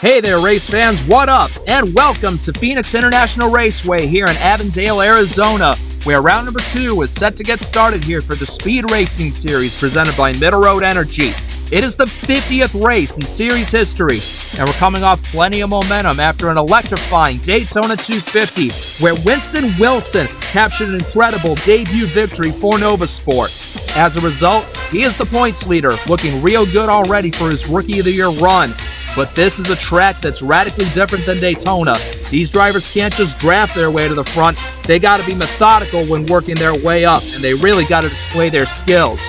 Hey there, race fans, what up? And welcome to Phoenix International Raceway here in Avondale, Arizona, where round number 2 is set to get started here for the Speed Racing Series presented by Middle Road Energy. It is the 50th race in series history, and we're coming off plenty of momentum after an electrifying Daytona 250, where Winston Wilson captured an incredible debut victory for Nova Sport. As a result, he is the points leader, looking real good already for his Rookie of the Year run. But this is a track that's radically different than Daytona. These drivers can't just draft their way to the front. They got to be methodical when working their way up, and they really got to display their skills.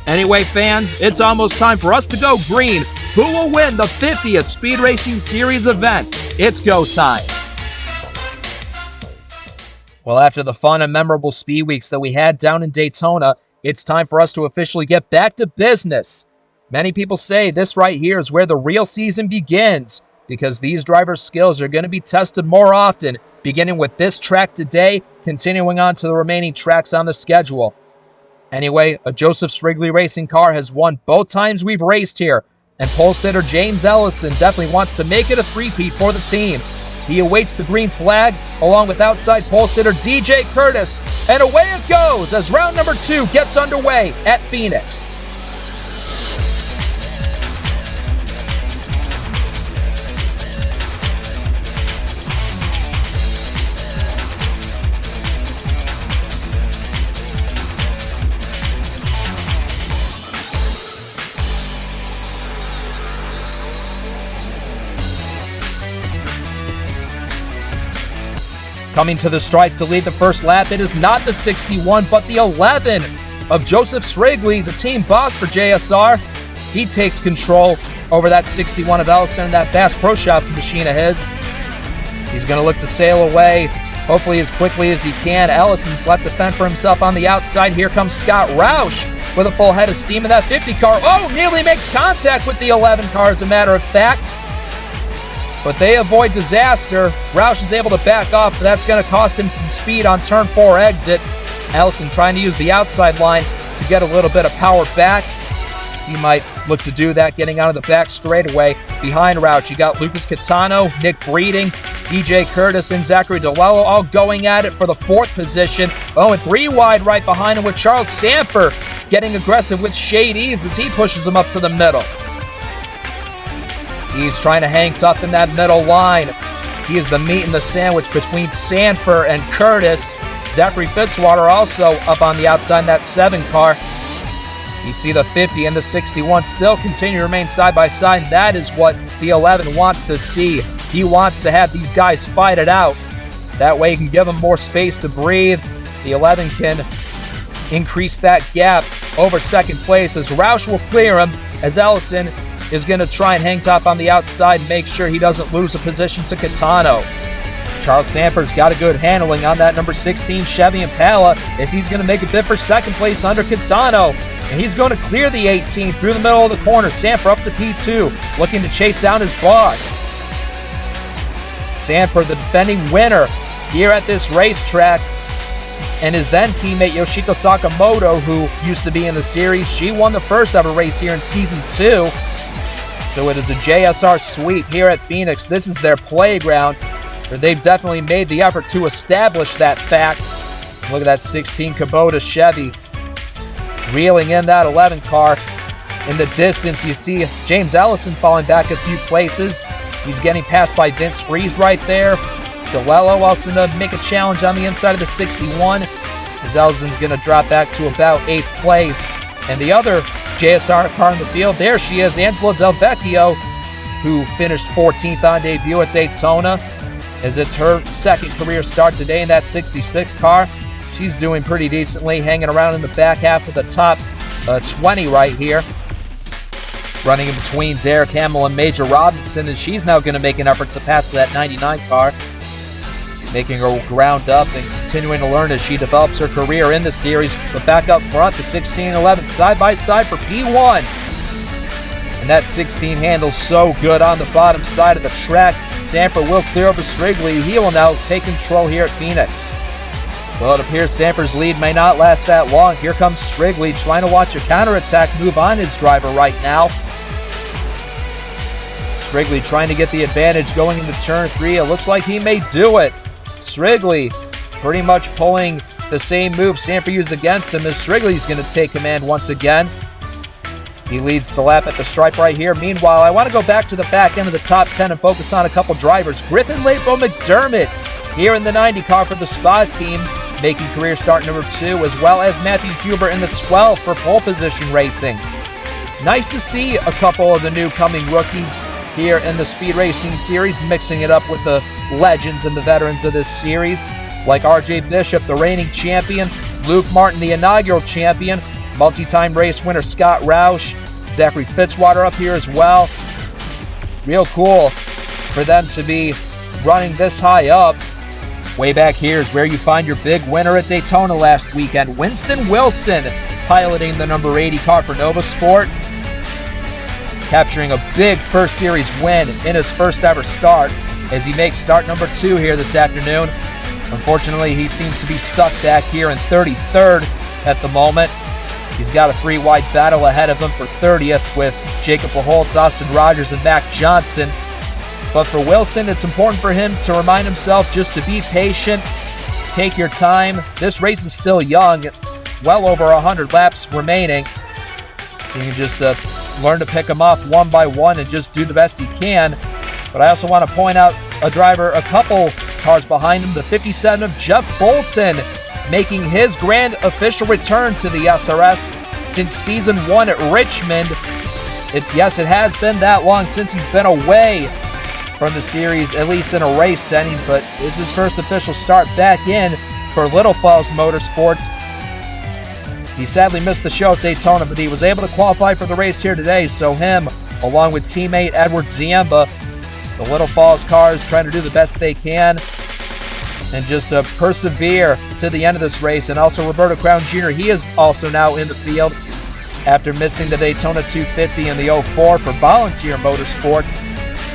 Anyway, fans, it's almost time for us to go green. Who will win the 50th Speed Racing Series event? It's go time. Well, after the fun and memorable speed weeks that we had down in Daytona, it's time for us to officially get back to business. Many people say this right here is where the real season begins, because these drivers' skills are going to be tested more often, beginning with this track today, continuing on to the remaining tracks on the schedule. Anyway, a Joseph Srigley racing car has won both times we've raced here, and pole sitter James Ellison definitely wants to make it a three-peat for the team. He awaits the green flag, along with outside pole sitter DJ Curtis, and away it goes as round number 2 gets underway at Phoenix. Coming to the stripe to lead the first lap, it is not the 61, but the 11 of Joseph Srigley, the team boss for JSR. He takes control over that 61 of Ellison and that Bass Pro Shops machine of his. He's going to look to sail away, hopefully as quickly as he can. Ellison's left to fend for himself on the outside. Here comes Scott Roush with a full head of steam in that 50 car. Oh, nearly makes contact with the 11 car, as a matter of fact. But they avoid disaster. Roush is able to back off, but that's going to cost him some speed on turn 4 exit. Ellison trying to use the outside line to get a little bit of power back. He might look to do that, getting out of the back straightaway. Behind Roush, you got Lucas Catano, Nick Breeding, DJ Curtis, and Zachary DeLello all going at it for the 4th position. Oh, and 3 wide right behind him with Charles Samper getting aggressive with Shade Eves as he pushes him up to the middle. He's trying to hang tough in that middle line. He is the meat in the sandwich between Sanford and Curtis. Zachary Fitzwater also up on the outside in that 7 car. You see the 50 and the 61 still continue to remain side by side. That is what the 11 wants to see. He wants to have these guys fight it out. That way he can give them more space to breathe. The 11 can increase that gap over second place as Roush will clear him, as Ellison is going to try and hang top on the outside and make sure he doesn't lose a position to Catano. Charles Samper's got a good handling on that number 16 Chevy Impala as he's going to make a bid for second place under Catano. And he's going to clear the 18 through the middle of the corner. Samper up to P2, looking to chase down his boss. Samper, the defending winner here at this racetrack, and his then teammate Yoshiko Sakamoto, who used to be in the series. She won the first ever race here in Season 2. So it is a JSR sweep here at Phoenix. This is their playground, where they've definitely made the effort to establish that fact. Look at that 16 Kubota Chevy reeling in that 11 car. In the distance, you see James Ellison falling back a few places. He's getting passed by Vince Freeze right there. DeLello also to make a challenge on the inside of the 61. As Ellison's going to drop back to about 8th place. And the other JSR car in the field, there she is, Angela Del Vecchio, who finished 14th on debut at Daytona, as it's her second career start today in that 66 car. She's doing pretty decently, hanging around in the back half of the top 20 right here. Running in between Derek Hamill and Major Robinson, and she's now going to make an effort to pass that 99 car, making her ground up and continuing to learn as she develops her career in the series. But back up front, the 16-11 side by side for P1. And that 16 handles so good on the bottom side of the track. Samper will clear over Srigley. He will now take control here at Phoenix. Well, it appears Samper's lead may not last that long. Here comes Srigley trying to watch a counterattack move on his driver right now. Strigley trying to get the advantage going into turn 3. It looks like he may do it. Strigley pretty much pulling the same move Samper used against him, as Strigley's going to take command once again. He leads the lap at the stripe right here. Meanwhile, I want to go back to the back end of the top 10 and focus on a couple drivers. Griffin Lepo McDermott here in the 90 car for the Spa team, making career start number 2, as well as Matthew Huber in the 12 for pole position racing. Nice to see a couple of the new coming rookies here in the Speed Racing Series, mixing it up with the legends and the veterans of this series, like RJ Bishop, the reigning champion, Luke Martin, the inaugural champion, multi-time race winner Scott Roush, Zachary Fitzwater up here as well. Real cool for them to be running this high up. Way back here is where you find your big winner at Daytona last weekend, Winston Wilson, piloting the number 80 car for Nova Sport, capturing a big first series win in his first ever start as he makes start number 2 here this afternoon. Unfortunately, he seems to be stuck back here in 33rd at the moment. He's got a 3-wide battle ahead of him for 30th with Jacob Verholtz, Austin Rogers, and Mac Johnson. But for Wilson, it's important for him to remind himself just to be patient, take your time. This race is still young, well over 100 laps remaining. You can just learn to pick them off one by one and just do the best he can. But I also want to point out a driver a couple cars behind him, the 57 of Jeff Bolton, making his grand official return to the SRS since season 1 at Richmond. Yes, it has been that long since he's been away from the series, at least in a race setting, but it's his first official start back in for Little Falls Motorsports. He sadly missed the show at Daytona, but he was able to qualify for the race here today, so him, along with teammate Edward Ziemba, the Little Falls cars trying to do the best they can and just persevere to the end of this race. And also Roberto Crown Jr., he is also now in the field after missing the Daytona 250 in the 04 for Volunteer Motorsports.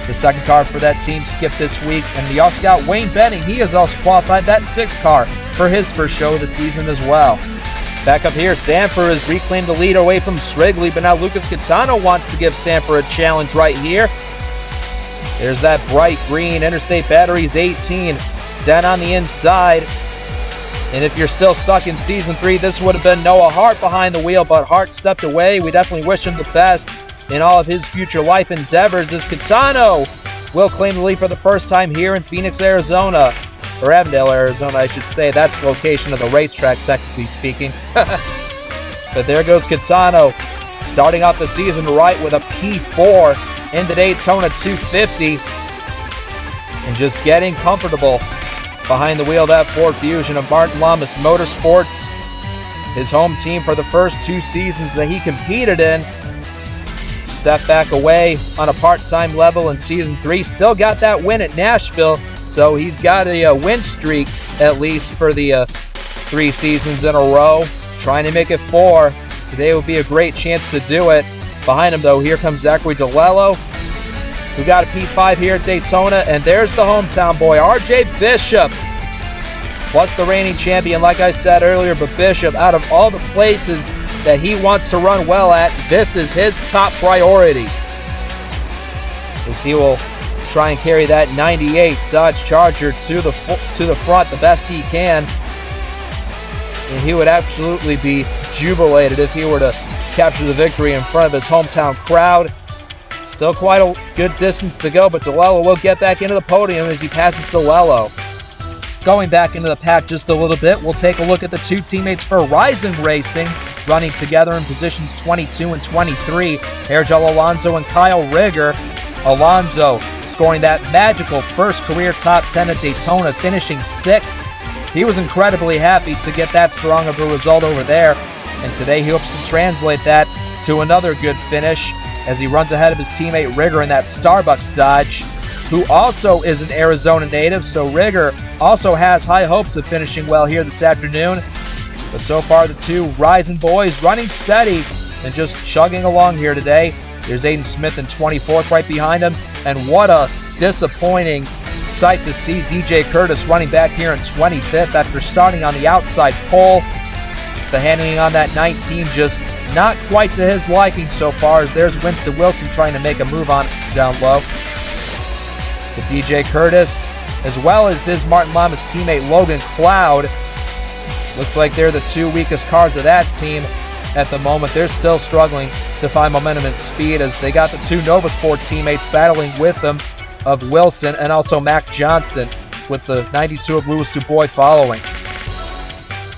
The second car for that team skipped this week. And you also got Wayne Benning. He has also qualified that 6th car for his first show of the season as well. Back up here, Samper has reclaimed the lead away from Strigley, but now Lucas Catano wants to give Samper a challenge right here. There's that bright green Interstate Batteries 18 down on the inside. And if you're still stuck in Season 3, this would have been Noah Hart behind the wheel, but Hart stepped away. We definitely wish him the best in all of his future life endeavors, as Catano will claim the lead for the first time here in Phoenix, Arizona. Or Avondale, Arizona, I should say. That's the location of the racetrack, technically speaking. But there goes Catano, starting off the season right with a P4 in the Daytona 250. And just getting comfortable behind the wheel of that Ford Fusion of Martin Lamas Motorsports. His home team for the first 2 seasons that he competed in. Step back away on a part-time level in Season 3. Still got that win at Nashville. So he's got a win streak, at least for the 3 seasons in a row. Trying to make it 4. Today would be a great chance to do it. Behind him, though, here comes Zachary DeLello, who got a P5 here at Daytona. And there's the hometown boy, RJ Bishop. Plus the reigning champion, like I said earlier. But Bishop, out of all the places that he wants to run well at, this is his top priority, as he will try and carry that 98 Dodge Charger to the front the best he can. And he would absolutely be jubilated if he were to capture the victory in front of his hometown crowd. Still quite a good distance to go, but DeLello will get back into the podium as he passes DeLello. Going back into the pack just a little bit, we'll take a look at the 2 teammates for Rising Racing, running together in positions 22 and 23, Hergel Alonso and Kyle Rigger. Alonso scoring that magical first career top 10 at Daytona, finishing 6th. He was incredibly happy to get that strong of a result over there, and today he hopes to translate that to another good finish as he runs ahead of his teammate Rigger in that Starbucks Dodge, who also is an Arizona native, so Rigger also has high hopes of finishing well here this afternoon. But so far, the 2 Rising boys running steady and just chugging along here today. There's Aiden Smith in 24th right behind him, and what a disappointing sight to see DJ Curtis running back here in 25th after starting on the outside pole. The handling on that 19 just not quite to his liking so far, as there's Winston Wilson trying to make a move on down low. with DJ Curtis, as well as his Martin Lamas teammate Logan Cloud. Looks like they're the two weakest cars of that team at the moment. They're still struggling to find momentum and speed as they got the two Novasport teammates battling with them of Wilson and also Mac Johnson, with the 92 of Louis Dubois following.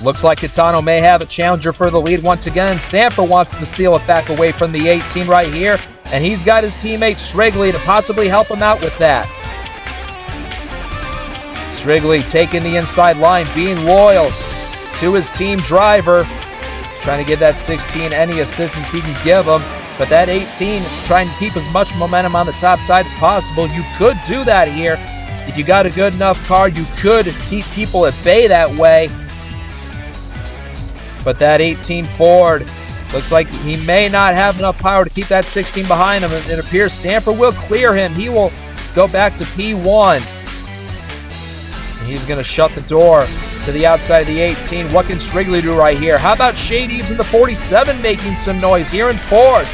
Looks like Kitano may have a challenger for the lead once again. Sanford wants to steal it back away from the 18 right here, and he's got his teammate Strigley to possibly help him out with that. Strigley taking the inside line, being loyal to his team driver, trying to give that 16 any assistance he can give him. But that 18 trying to keep as much momentum on the top side as possible. You could do that here. If you got a good enough car, you could keep people at bay that way. But that 18 Ford looks like he may not have enough power to keep that 16 behind him. It appears Sanford will clear him. He will go back to P1. And he's going to shut the door to the outside of the 18. What can Strigley do right here? How about Shade Eves in the 47 making some noise here in fourth?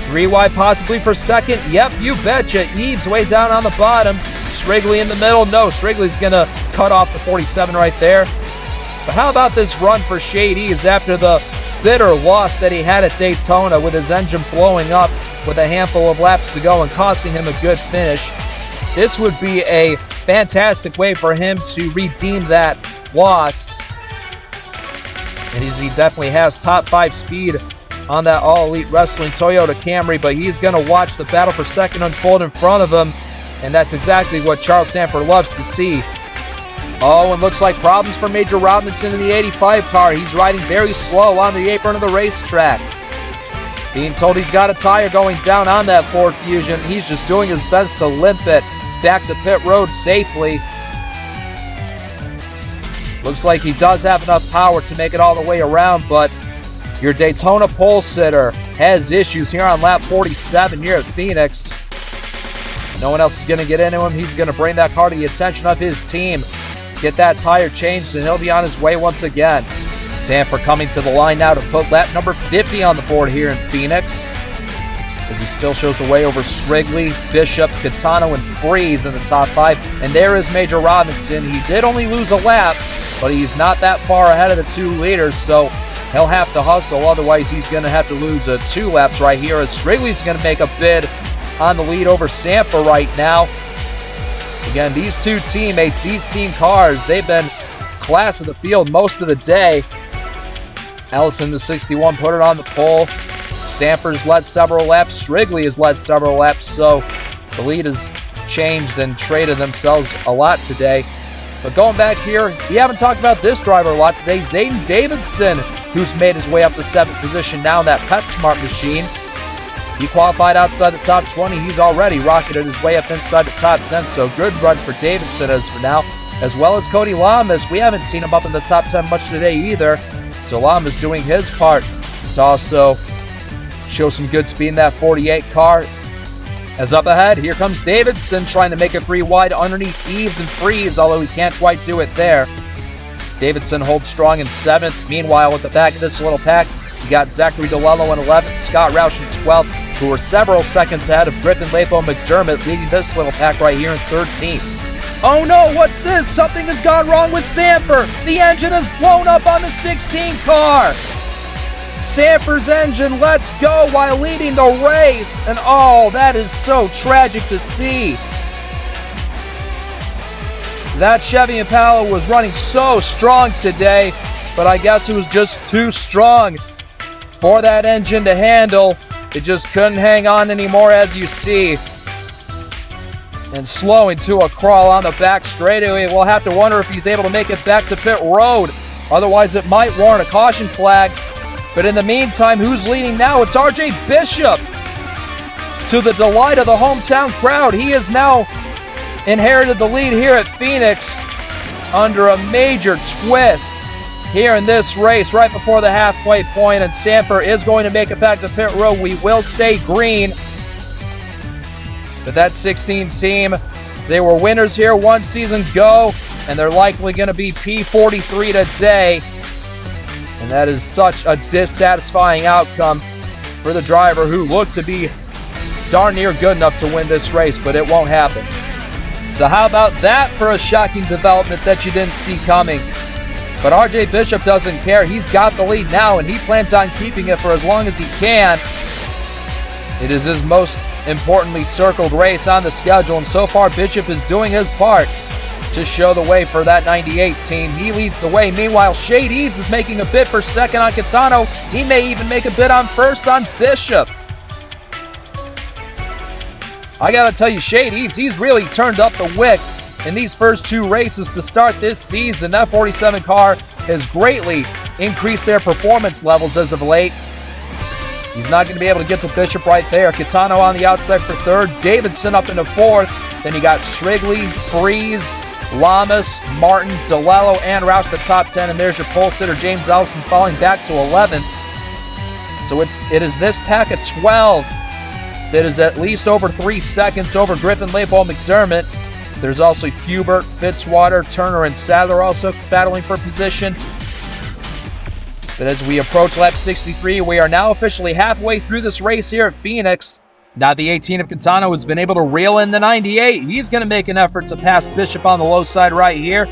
3 wide possibly for second. Yep, you betcha. Eves way down on the bottom. Strigley in the middle. No, Strigley's going to cut off the 47 right there. But how about this run for Shade Eves after the bitter loss that he had at Daytona with his engine blowing up with a handful of laps to go and costing him a good finish? This would be a fantastic way for him to redeem that loss. And he definitely has top 5 speed on that All Elite Wrestling Toyota Camry, but he's going to watch the battle for second unfold in front of him, and that's exactly what Charles Sanford loves to see. Oh, and looks like problems for Major Robinson in the 85 car. He's riding very slow on the apron of the racetrack. Being told he's got a tire going down on that Ford Fusion. He's just doing his best to limp it back to pit road safely. Looks like he does have enough power to make it all the way around, but your Daytona pole sitter has issues here on lap 47 here at Phoenix. No one else is going to get into him. He's going to bring that car to the attention of his team, get that tire changed, and he'll be on his way once again. Sanford coming to the line now to put lap number 50 on the board here in Phoenix, as he still shows the way over Strigley, Bishop, Kitano, and Freeze in the top 5. And there is Major Robinson. He did only lose a lap, but he's not that far ahead of the 2 leaders, so he'll have to hustle. Otherwise, he's going to have to lose 2 laps right here, as Strigley's going to make a bid on the lead over Sanford right now. Again, these two teammates, these team cars, they've been class of the field most of the day. Ellison, the 61, put it on the pole. Sanford's led several laps. Strigley has led several laps, so the lead has changed and traded themselves a lot today. But going back here, we haven't talked about this driver a lot today. Zayden Davidson, who's made his way up to 7th position now in that PetSmart machine. He qualified outside the top 20. He's already rocketed his way up inside the top 10, so good run for Davidson as for now. As well as Cody Lamas. We haven't seen him up in the top 10 much today either. So Lamas doing his part to also show some good speed in that 48 car. As up ahead, here comes Davidson trying to make it 3 wide underneath Eves and Freeze, although he can't quite do it there. Davidson holds strong in 7th. Meanwhile, at the back of this little pack, you got Zachary DeLello in 11th, Scott Roush in 12th, who were several seconds ahead of Griffin Lapo McDermott, leading this little pack right here in 13th. Oh no, what's this? Something has gone wrong with Sanford. The engine has blown up on the 16 car. Sanford's engine lets go while leading the race. And oh, that is so tragic to see. That Chevy Impala was running so strong today, but I guess it was just too strong for that engine to handle. It just couldn't hang on anymore, as you see. And slowing to a crawl on the back straightaway. We'll have to wonder if he's able to make it back to pit road. Otherwise, it might warrant a caution flag. But in the meantime, who's leading now? It's RJ Bishop. To the delight of the hometown crowd, he has now inherited the lead here at Phoenix under a major twist here in this race right before the halfway point. And Sanford is going to make it back to pit road. We will stay green. But that 16 team, they were winners here 1 season ago, and they're likely going to be P43 today. And that is such a dissatisfying outcome for the driver who looked to be darn near good enough to win this race, but it won't happen. So how about that for a shocking development that you didn't see coming? But RJ Bishop doesn't care. He's got the lead now, and he plans on keeping it for as long as he can. It is his most importantly circled race on the schedule, and so far Bishop is doing his part to show the way for that 98 team. He leads the way. Meanwhile, Shade Eves is making a bid for second on Catano. He may even make a bid on first on Bishop. I gotta tell you, Shade Eves, he's really turned up the wick in these first two races to start this season. That 47 car has greatly increased their performance levels as of late. He's not going to be able to get to Bishop right there. Catano on the outside for third. Davidson up into fourth. Then you got Strigley, Freeze, Lamas, Martin, DeLello, and Roush the top 10. And there's your pole sitter, James Ellison, falling back to 11th. So it is this pack of 12 that is at least over 3 seconds over Griffin, Leopold, McDermott. There's also Hubert, Fitzwater, Turner, and Sadler also battling for position. But as we approach lap 63, we are now officially halfway through this race here at Phoenix. Now the 18 of Catano has been able to reel in the 98. He's going to make an effort to pass Bishop on the low side right here.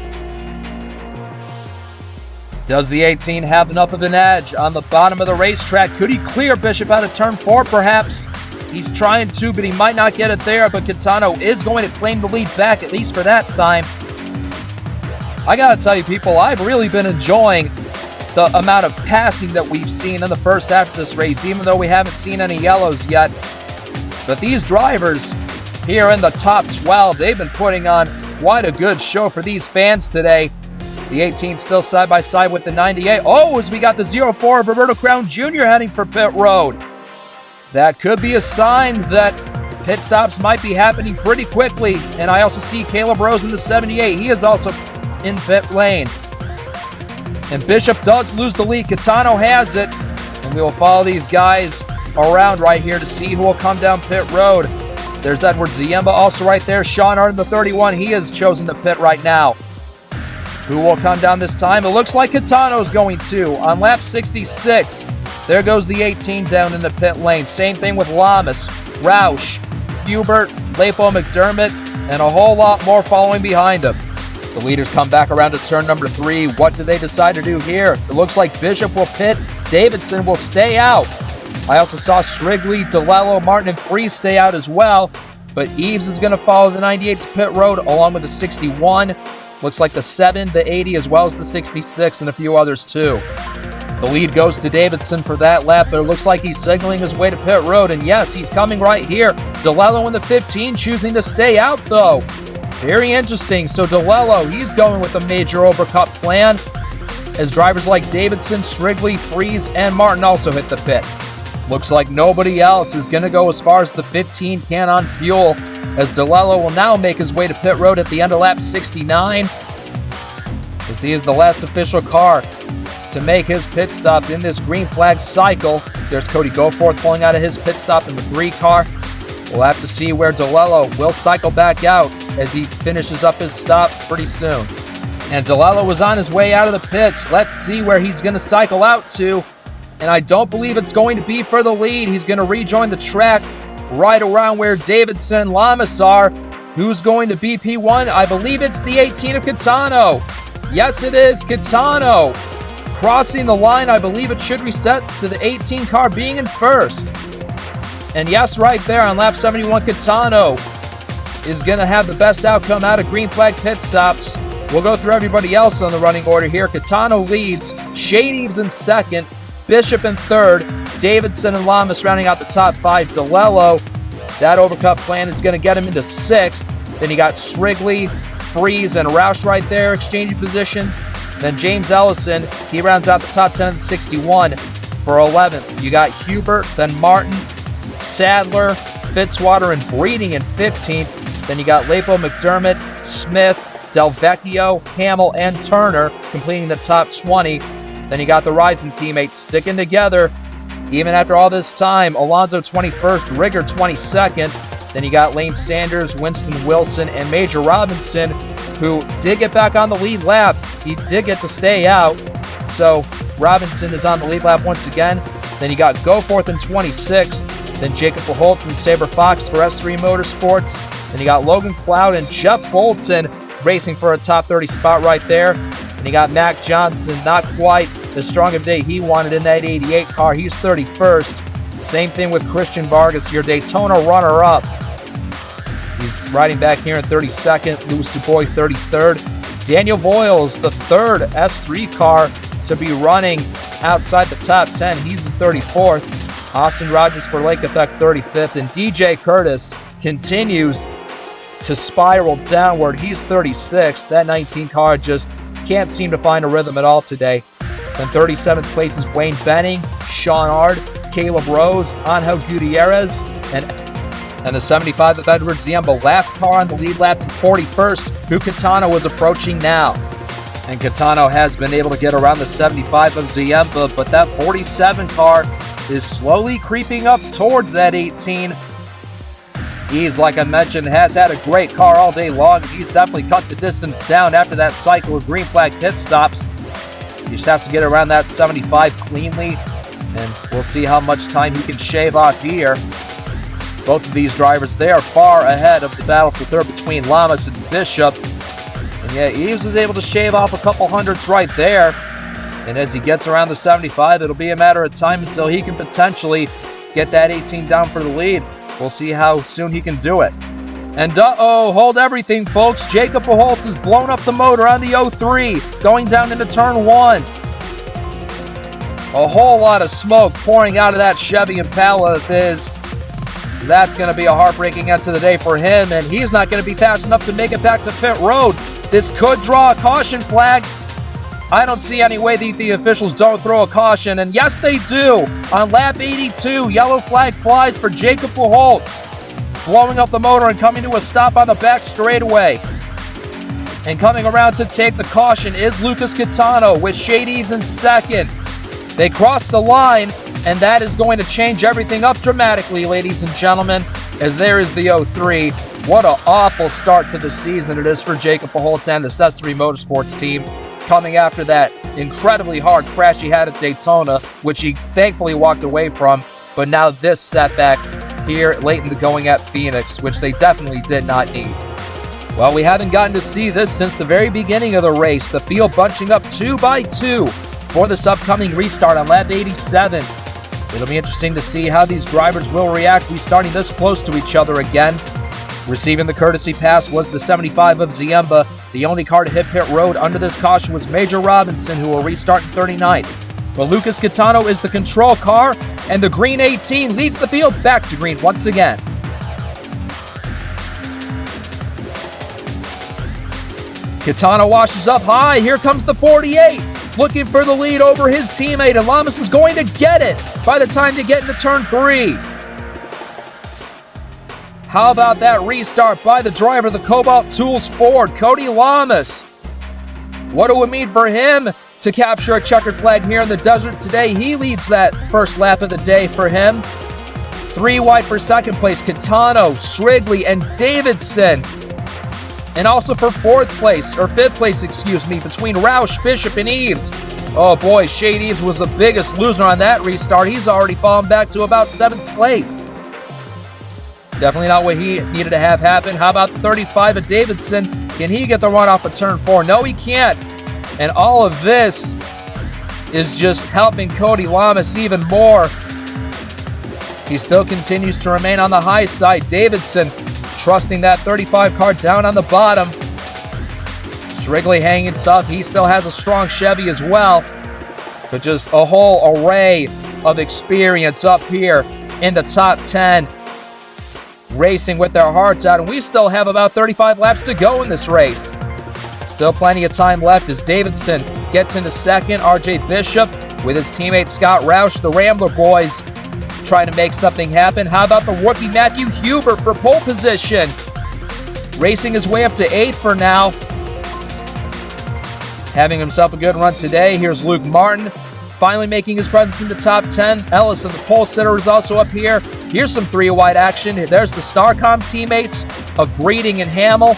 Does the 18 have enough of an edge on the bottom of the racetrack? Could he clear Bishop out of turn 4 perhaps? He's trying to, but he might not get it there. But Catano is going to claim the lead back, at least for that time. I got to tell you, people, I've really been enjoying the amount of passing that we've seen in the first half of this race, even though we haven't seen any yellows yet. But these drivers here in the top 12, they've been putting on quite a good show for these fans today. The 18 still side by side with the 98. Oh, as we got the 04 of Roberto Crown Jr. heading for pit road. That could be a sign that pit stops might be happening pretty quickly. And I also see Caleb Rose in the 78. He is also in pit lane. And Bishop does lose the lead. Catano has it. And we will follow these guys around right here to see who will come down pit road. There's Edward Ziemba also right there. Sean Arden, the 31. He has chosen to pit right now. Who will come down this time? It looks like Catano's going to. On lap 66, there goes the 18 down in the pit lane. Same thing with Lamas, Roush, Hubert, Lepo, McDermott, and a whole lot more following behind him. The leaders come back around to turn number 3. What do they decide to do here? It looks like Bishop will pit. Davidson will stay out. I also saw Strigley, DeLello, Martin, and Freeze stay out as well. But Eves is going to follow the 98 to pit road along with the 61. Looks like the 7, the 80, as well as the 66, and a few others too. The lead goes to Davidson for that lap, but it looks like he's signaling his way to pit road. And yes, he's coming right here. DeLello in the 15 choosing to stay out though. Very interesting. So DeLello, he's going with a major overcut plan as drivers like Davidson, Strigley, Freeze, and Martin also hit the pits. Looks like nobody else is going to go as far as the 15 can on fuel, as DeLello will now make his way to pit road at the end of lap 69, as he is the last official car to make his pit stop in this green flag cycle. There's Cody Goforth pulling out of his pit stop in the 3 car. We'll have to see where DeLello will cycle back out as he finishes up his stop pretty soon. And DeLello was on his way out of the pits. Let's see where he's going to cycle out to. And I don't believe it's going to be for the lead. He's going to rejoin the track right around where Davidson and Lamas are. Who's going to be P1? I believe it's the 18 of Catano. Yes, it is Catano. Crossing the line, I believe it should reset to the 18 car being in first. And yes, right there on lap 71, Catano is going to have the best outcome out of green flag pit stops. We'll go through everybody else on the running order here. Catano leads, Shade Eves in second, Bishop in third, Davidson and Lamas rounding out the top 5. DeLello, that overcut plan is going to get him into 6th. Then you got Strigley, Freeze, and Roush right there exchanging positions. Then James Ellison, he rounds out the top 10 of the 61 for 11th. You got Hubert, then Martin, Sadler, Fitzwater, and Breeding in 15th. Then you got Lepo, McDermott, Smith, Del Vecchio, Hamill, and Turner completing the top 20. Then you got the Rising teammates sticking together even after all this time. Alonso 21st, Rigger 22nd. Then you got Lane Sanders, Winston Wilson, and Major Robinson, who did get back on the lead lap. He did get to stay out. So Robinson is on the lead lap once again. Then you got Goforth in 26th. Then Jacob Pujols and Saber Fox for S3 Motorsports. Then you got Logan Cloud and Jeff Bolton racing for a top 30 spot right there. And you got Mac Johnson, not quite the strong of day he wanted in that 88 car. He's 31st. Same thing with Christian Vargas, your Daytona runner-up. He's riding back here in 32nd. Louis Dubois, 33rd. Daniel Voiles, the third S3 car to be running outside the top 10. He's in 34th. Austin Rogers for Lake Effect, 35th. And DJ Curtis continues to spiral downward. He's 36th. That 19 car just can't seem to find a rhythm at all today. In 37th place is Wayne Benning, Sean Ard, Caleb Rose, Angel Gutierrez, and the 75 of Edward Ziemba. Last car on the lead lap in 41st, who Catano is approaching now. And Catano has been able to get around the 75 of Ziemba, but that 47 car is slowly creeping up towards that 18. He's, like I mentioned, has had a great car all day long. He's definitely cut the distance down after that cycle of green flag pit stops. He just has to get around that 75 cleanly, and we'll see how much time he can shave off here. Both of these drivers, they are far ahead of the battle for third between Lamas and Bishop. And yeah, Eves is able to shave off a couple hundreds right there. And as he gets around the 75, it'll be a matter of time until he can potentially get that 18 down for the lead. We'll see how soon he can do it. And hold everything, folks. Jacob Pujols has blown up the motor on the 03, going down into turn 1. A whole lot of smoke pouring out of that Chevy Impala of his. That's going to be a heartbreaking end to the day for him, and he's not going to be fast enough to make it back to pit road. This could draw a caution flag. I don't see any way that the officials don't throw a caution, and yes, they do. On lap 82, yellow flag flies for Jacob Pujols, blowing up the motor and coming to a stop on the back straightaway. And coming around to take the caution is Lucas Catano with Shade Eves in second. They cross the line, and that is going to change everything up dramatically, ladies and gentlemen, as there is the 03. What an awful start to the season it is for Jacob Pujols and the S3 Motorsports team, coming after that incredibly hard crash he had at Daytona, which he thankfully walked away from, but now this setback here late in the going at Phoenix, which they definitely did not need. Well, we haven't gotten to see this since the very beginning of the race, the field bunching up 2 by 2 for this upcoming restart on lap 87. It'll be interesting to see how these drivers will react restarting this close to each other again. Receiving the courtesy pass was the 75 of Ziemba. The only car to hit pit road under this caution was Major Robinson, who will restart in 39th. But Lucas Catano is the control car, and the green 18 leads the field back to green once again. Catano washes up high. Here comes the 48, looking for the lead over his teammate, and Lamas is going to get it by the time to get into turn 3. How about that restart by the driver of the Cobalt Tools Ford, Cody Lamas? What do it mean for him to capture a checkered flag here in the desert today? He leads that first lap of the day for him. 3 wide for second place, Catano, Strigley, and Davidson. And also for fifth place, between Roush, Bishop, and Eves. Oh boy, Shade Eves was the biggest loser on that restart. He's already fallen back to about 7th place. Definitely not what he needed to have happen. How about the 35 of Davidson? Can he get the run off of turn 4? No, he can't. And all of this is just helping Cody Lamas even more. He still continues to remain on the high side. Davidson trusting that 35 car down on the bottom. Strigley hanging tough. He still has a strong Chevy as well. But just a whole array of experience up here in the top 10. Racing with their hearts out, and we still have about 35 laps to go in this race. Still plenty of time left as Davidson gets into second. RJ Bishop with his teammate Scott Roush, the Rambler boys, trying to make something happen. How about the rookie Matthew Hubert for pole position? Racing his way up to 8th for now. Having himself a good run today. Here's Luke Martin finally making his presence in the top 10. Ellison, the pole sitter, is also up here. Here's some 3-wide action. There's the Starcom teammates of Breeding and Hamill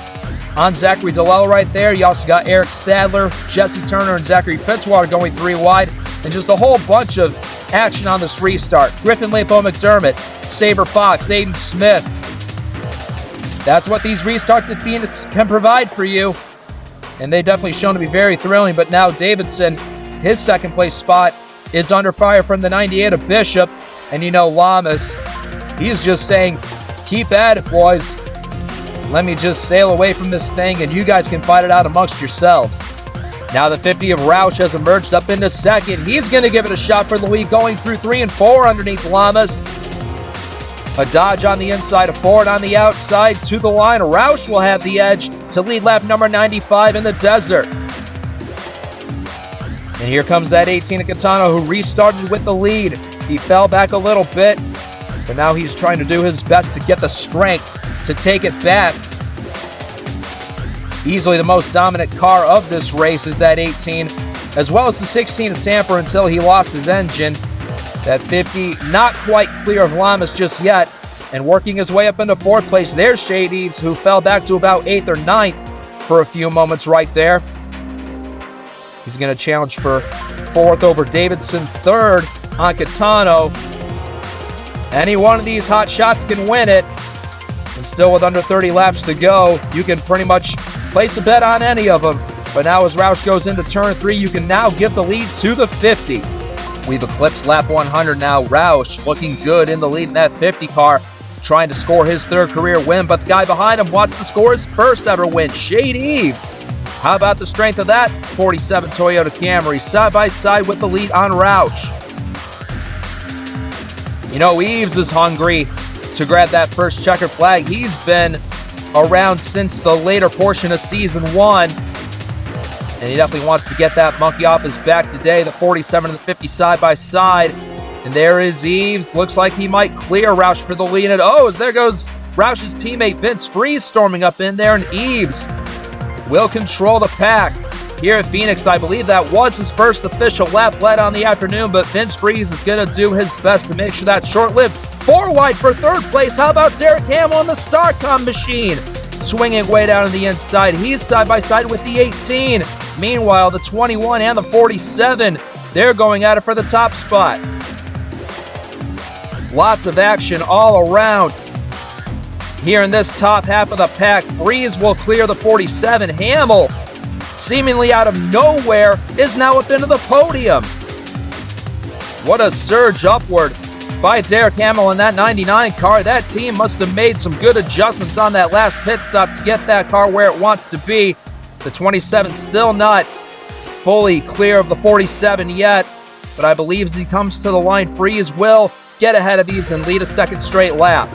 on Zachary Dellel right there. You also got Eric Sadler, Jesse Turner, and Zachary Fitzwater going 3 wide. and just a whole bunch of action on this restart. Griffin Leopold McDermott, Saber Fox, Aiden Smith. That's what these restarts at Phoenix can provide for you. And they've definitely shown to be very thrilling. But now Davidson, his second place spot, is under fire from the 98 of Bishop. And you know Lamas, he's just saying, keep at it, boys. Let me just sail away from this thing and you guys can fight it out amongst yourselves. Now the 50 of Roush has emerged up into second. He's going to give it a shot for the lead, going through 3 and 4 underneath Lamas. A dodge on the inside, a Ford on the outside to the line. Roush will have the edge to lead lap number 95 in the desert. And here comes that 18 of Catano who restarted with the lead. He fell back a little bit, but now he's trying to do his best to get the strength to take it back. Easily the most dominant car of this race is that 18, as well as the 16 of Samper until he lost his engine. That 50 not quite clear of Lamas just yet, and working his way up into 4th place, there's Shade Eves, who fell back to about 8th or 9th for a few moments right there. He's going to challenge for 4th over Davidson, 3rd on Catano. Any one of these hot shots can win it, and still with under 30 laps to go, you can pretty much place a bet on any of them. But now as Roush goes into turn 3, you can now give the lead to the 50. We've eclipsed lap 100 now. Roush looking good in the lead in that 50 car, trying to score his 3rd career win, but the guy behind him wants to score his 1st ever win. Shade Eves. How about the strength of that 47 Toyota Camry, side by side with the lead on Roush. You know, Eves is hungry to grab that first checkered flag. He's been around since the later portion of season 1. And he definitely wants to get that monkey off his back today. The 47 and the 50 side by side. And there is Eves. Looks like he might clear Roush for the lead. And oh, there goes Roush's teammate Vince Freeze storming up in there. And Eves will control the pack. Here at Phoenix, I believe that was his first official lap led on the afternoon. But Vince Freeze is going to do his best to make sure that's short-lived. 4 wide for 3rd place. How about Derek Hamill on the StarCom machine? Swinging way down on the inside. He's side by side with the 18. Meanwhile, the 21 and the 47, they're going at it for the top spot. Lots of action all around. Here in this top half of the pack, Freeze will clear the 47. Hamill, seemingly out of nowhere, is now up into the podium. What a surge upward by Derek Hamill in that 99 car. That team must have made some good adjustments on that last pit stop to get that car where it wants to be. The 27 still not fully clear of the 47 yet, but I believe as he comes to the line, Freeze will get ahead of Eves and lead a 2nd straight lap.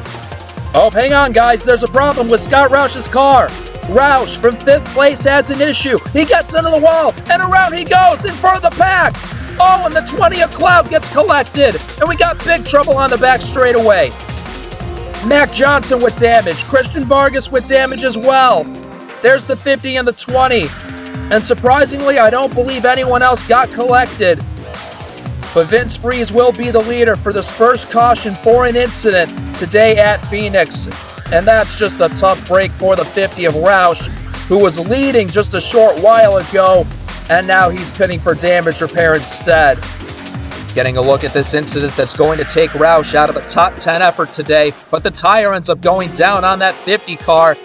Oh, hang on, guys. There's a problem with Scott Roush's car. Roush from 5th place has an issue. He gets into the wall, and around he goes in front of the pack. Oh, and the 20 of Cloud gets collected, and we got big trouble on the back straightaway. Mac Johnson with damage. Christian Vargas with damage as well. There's the 50 and the 20. And surprisingly, I don't believe anyone else got collected. But Vince Freeze will be the leader for this first caution for an incident today at Phoenix. And that's just a tough break for the 50 of Roush, who was leading just a short while ago, and now he's pitting for damage repair instead. Getting a look at this incident that's going to take Roush out of the top 10 effort today, but the tire ends up going down on that 50 car.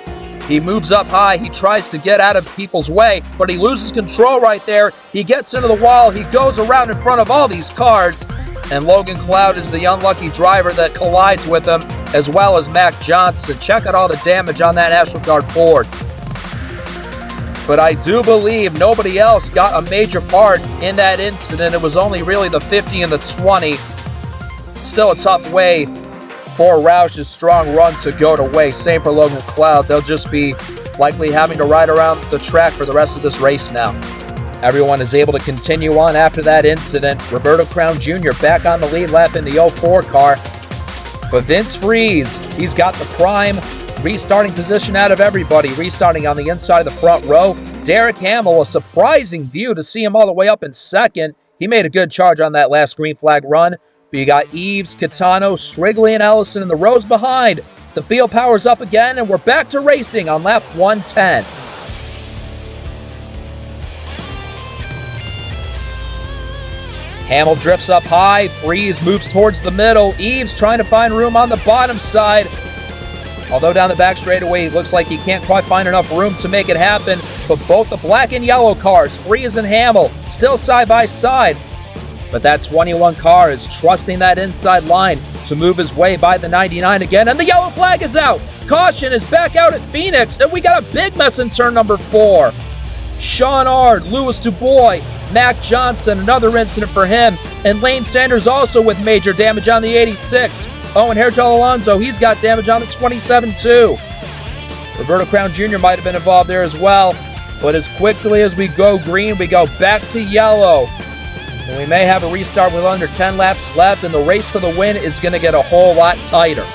He moves up high, he tries to get out of people's way, but he loses control right there. He gets into the wall, he goes around in front of all these cars, and Logan Cloud is the unlucky driver that collides with him, as well as Mac Johnson. Check out all the damage on that National Guard Ford. But I do believe nobody else got a major part in that incident. It was only really the 50 and the 20. Still a tough way for Roush's strong run to go to waste. Same for Logan Cloud. They'll just be likely having to ride around the track for the rest of this race now. Everyone is able to continue on after that incident. Roberto Crown Jr. back on the lead lap in the 04 car. But Vince Freeze, he's got the prime restarting position out of everybody, restarting on the inside of the front row. Derek Hamill, a surprising view to see him all the way up in 2nd. He made a good charge on that last green flag run. But you got Eves, Catano, Strigley, and Ellison in the rows behind. The field powers up again, and we're back to racing on lap 110. Hamill drifts up high. Freeze moves towards the middle. Eves trying to find room on the bottom side. Although down the back straightaway, it looks like he can't quite find enough room to make it happen. But both the black and yellow cars, Freeze and Hamill, still side by side. But that 21 car is trusting that inside line to move his way by the 99 again. And the yellow flag is out. Caution is back out at Phoenix. And we got a big mess in turn number 4. Sean Ard, Louis Dubois, Mac Johnson, another incident for him. And Lane Sanders also with major damage on the 86. Oh, and Herjel Alonso, he's got damage on the 27 too. Roberto Crown Jr. might have been involved there as well. But as quickly as we go green, we go back to yellow. And we may have a restart with under 10 laps left, and the race for the win is going to get a whole lot tighter.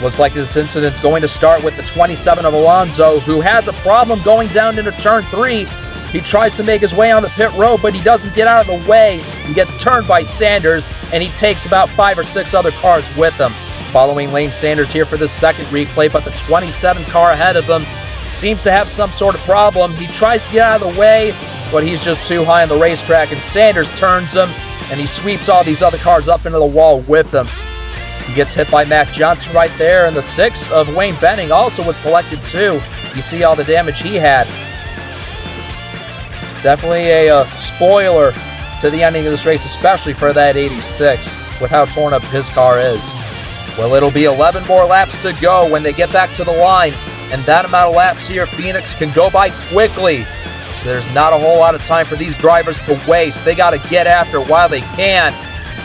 Looks like this incident's going to start with the 27 of Alonso, who has a problem going down into turn 3. He tries to make his way on the pit road, but he doesn't get out of the way. He gets turned by Sanders, and he takes about 5 or 6 other cars with him. Following Lane Sanders here for the second replay, but the 27 car ahead of him seems to have some sort of problem. He tries to get out of the way, but he's just too high on the racetrack, and Sanders turns him, and he sweeps all these other cars up into the wall with him. He gets hit by Mac Johnson right there, and the 6 of Wayne Benning also was collected too. You see all the damage he had. Definitely a spoiler to the ending of this race, especially for that 86, with how torn up his car is. Well, it'll be 11 more laps to go when they get back to the line, and that amount of laps here, Phoenix can go by quickly. So there's not a whole lot of time for these drivers to waste. They got to get after while they can,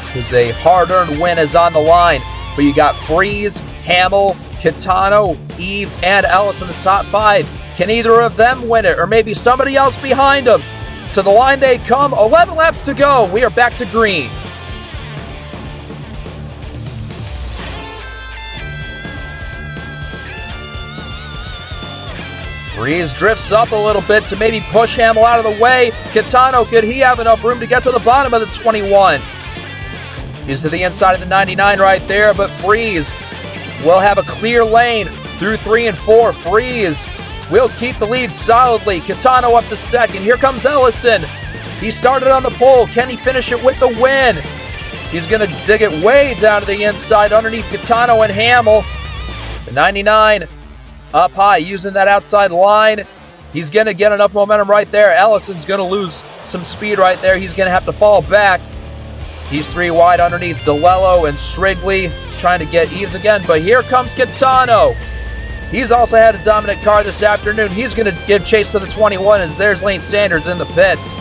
because a hard-earned win is on the line. But you got Freeze, Hamill, Kitano, Eves, and Ellis in the top 5. Can either of them win it, or maybe somebody else behind them? To the line they come. 11 laps to go. We are back to green. Freeze drifts up a little bit to maybe push Hamill out of the way. Kitano, could he have enough room to get to the bottom of the 21? He's to the inside of the 99 right there, but Freeze will have a clear lane through 3 and 4. Freeze will keep the lead solidly. Kitano up to second. Here comes Ellison. He started on the pole. Can he finish it with the win? He's going to dig it way down to the inside underneath Kitano and Hamill. The 99 up high, using that outside line. He's going to get enough momentum right there. Ellison's going to lose some speed right there. He's going to have to fall back. He's 3 wide underneath DeLello and Strigley, trying to get Eves again. But here comes Kitano. He's also had a dominant car this afternoon. He's going to give chase to the 21 as there's Lane Sanders in the pits.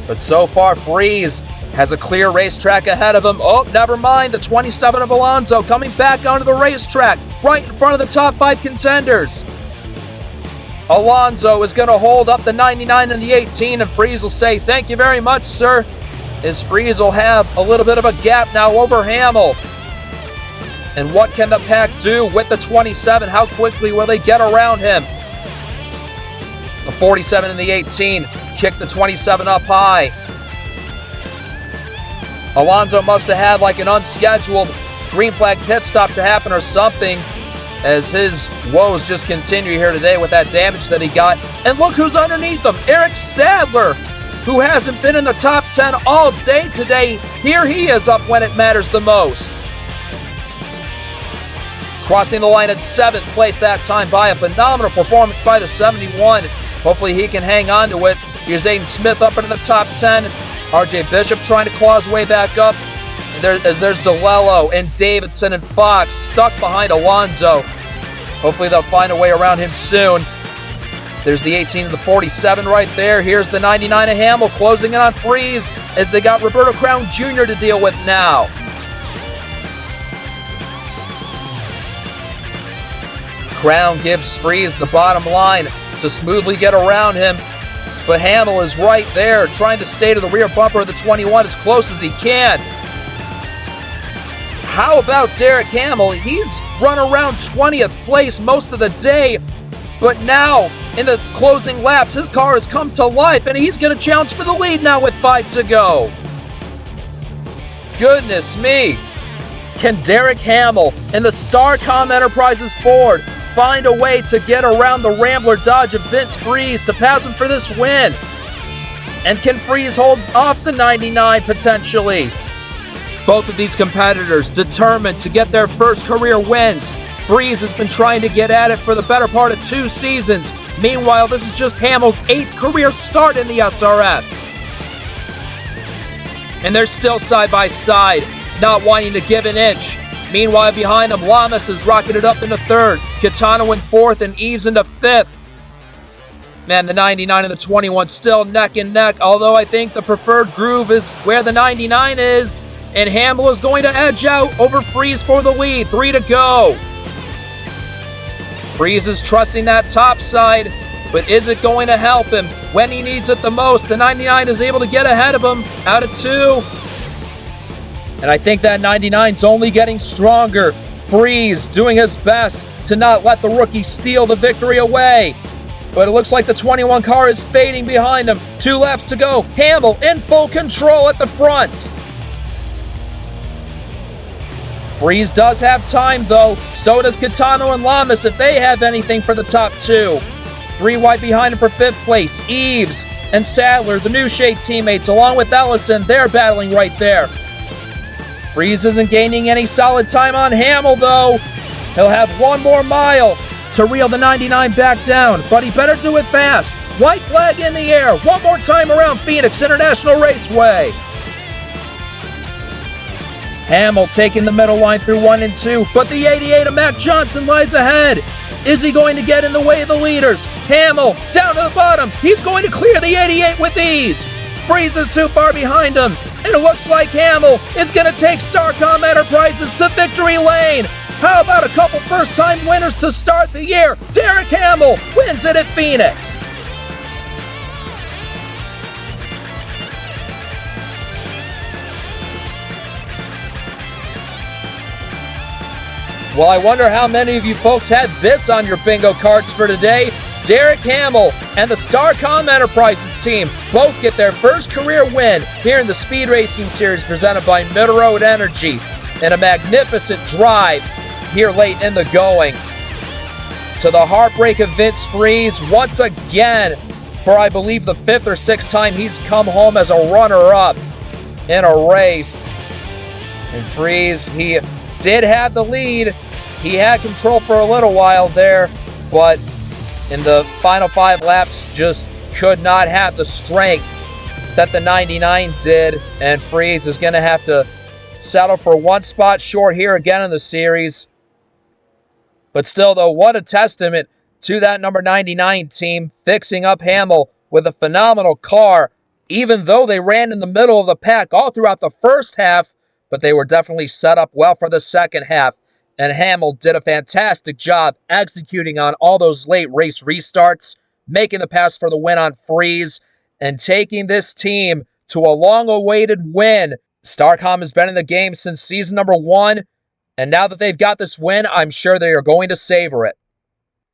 But so far, Freeze has a clear racetrack ahead of him. Oh, never mind. The 27 of Alonso coming back onto the racetrack, right in front of the top 5 contenders. Alonso is going to hold up the 99 and the 18, and Freeze will say, "Thank you very much, sir." As Freeze will have a little bit of a gap now over Hamill. And what can the pack do with the 27? How quickly will they get around him? The 47 and the 18 kick the 27 up high. Alonso must have had like an unscheduled green flag pit stop to happen or something, as his woes just continue here today with that damage that he got. And look who's underneath him, Eric Sadler, who hasn't been in the top 10 all day today. Here he is up when it matters the most. Crossing the line at 7th place that time by a phenomenal performance by the 71. Hopefully he can hang on to it. Here's Aiden Smith up into the top 10. RJ Bishop trying to claw his way back up. And there's DeLello and Davidson and Fox stuck behind Alonso. Hopefully they'll find a way around him soon. There's the 18 and the 47 right there. Here's the 99 of Hamill closing in on Freeze as they got Roberto Crown Jr. to deal with now. Crown gives Freeze the bottom line to smoothly get around him. But Hamill is right there trying to stay to the rear bumper of the 21 as close as he can. How about Derek Hamill? He's run around 20th place most of the day, but now in the closing laps, his car has come to life and he's going to challenge for the lead now with 5 to go. Goodness me. Can Derek Hamill and the Starcom Enterprises Ford find a way to get around the Rambler Dodge of Vince Freeze to pass him for this win? And can Freeze hold off the 99 potentially? Both of these competitors determined to get their first career wins. Freeze has been trying to get at it for the better part of 2 seasons. Meanwhile, this is just Hamill's 8th career start in the SRS. And they're still side by side, not wanting to give an inch. Meanwhile, behind them, Lamas is rocketed up into 3rd, Kitano in 4th, and Eves into 5th. Man, the 99 and the 21 still neck and neck, although I think the preferred groove is where the 99 is. And Hamill is going to edge out over Freeze for the lead. 3 to go. Freeze is trusting that top side, but is it going to help him when he needs it the most? The 99 is able to get ahead of him out of 2. And I think that 99's only getting stronger. Freeze doing his best to not let the rookie steal the victory away. But it looks like the 21 car is fading behind him. 2 laps to go. Hamill in full control at the front. Freeze does have time, though. So does Kitano and Lamas if they have anything for the top 2. 3 wide behind him for 5th place. Eves and Sadler, the new Shea teammates, along with Ellison, they're battling right there. Freeze isn't gaining any solid time on Hamill, though. He'll have 1 more mile to reel the 99 back down, but he better do it fast. White flag in the air. 1 more time around Phoenix International Raceway. Hamill taking the middle line through 1 and 2, but the 88 of Matt Johnson lies ahead. Is he going to get in the way of the leaders? Hamill down to the bottom. He's going to clear the 88 with ease. Freeze is too far behind him, and it looks like Hamill is going to take Starcom Enterprises to victory lane. How about a couple first-time winners to start the year? Derek Hamill wins it at Phoenix. Well, I wonder how many of you folks had this on your bingo cards for today. Derek Hamill and the Starcom Enterprises team both get their first career win here in the Speed Racing Series presented by Middle Road Energy in a magnificent drive here late in the going. To the heartbreak of Vince Freeze once again for I believe the 5th or 6th time he's come home as a runner-up in a race. And Freeze, he did have the lead. He had control for a little while there, but in the final 5 laps just could not have the strength that the 99 did, and Freeze is going to have to settle for 1 spot short here again in the series. But still, though, what a testament to that number 99 team fixing up Hamill with a phenomenal car, even though they ran in the middle of the pack all throughout the first half, but they were definitely set up well for the second half. And Hamill did a fantastic job executing on all those late race restarts, making the pass for the win on Freeze, and taking this team to a long-awaited win. Starcom has been in the game since season number 1, and now that they've got this win, I'm sure they are going to savor it.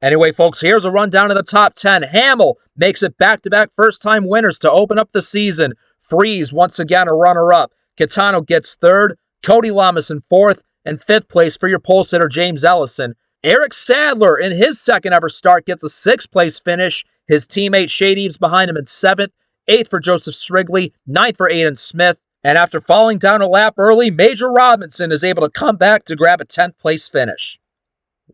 Anyway, folks, here's a rundown of the top 10. Hamill makes it back-to-back first-time winners to open up the season. Freeze, once again, a runner-up. Kitano gets 3rd, Cody Lamas in 4th, and 5th place for your pole sitter, James Ellison. Eric Sadler, in his 2nd ever start, gets a 6th place finish. His teammate Shade Eves behind him in 7th, 8th for Joseph Strigley, 9th for Aiden Smith. And after falling down a lap early, Major Robinson is able to come back to grab a 10th place finish.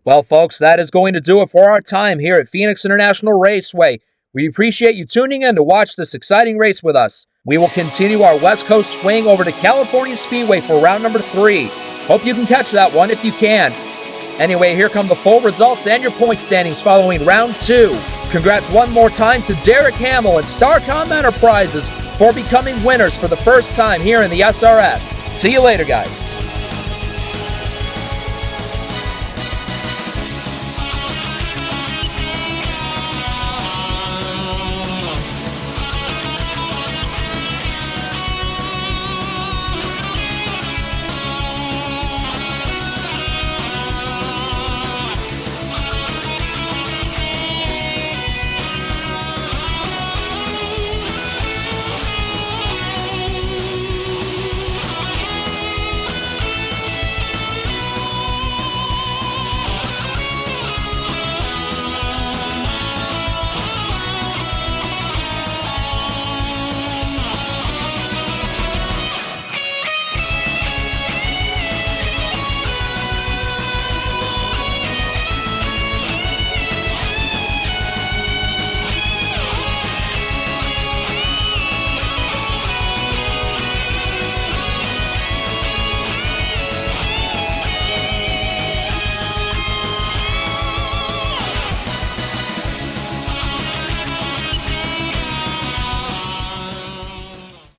Well, folks, that is going to do it for our time here at Phoenix International Raceway. We appreciate you tuning in to watch this exciting race with us. We will continue our West Coast swing over to California Speedway for round number 3. Hope you can catch that one if you can. Anyway, here come the full results and your point standings following round 2. Congrats one more time to Derek Hamill and Starcom Enterprises for becoming winners for the first time here in the SRS. See you later, guys.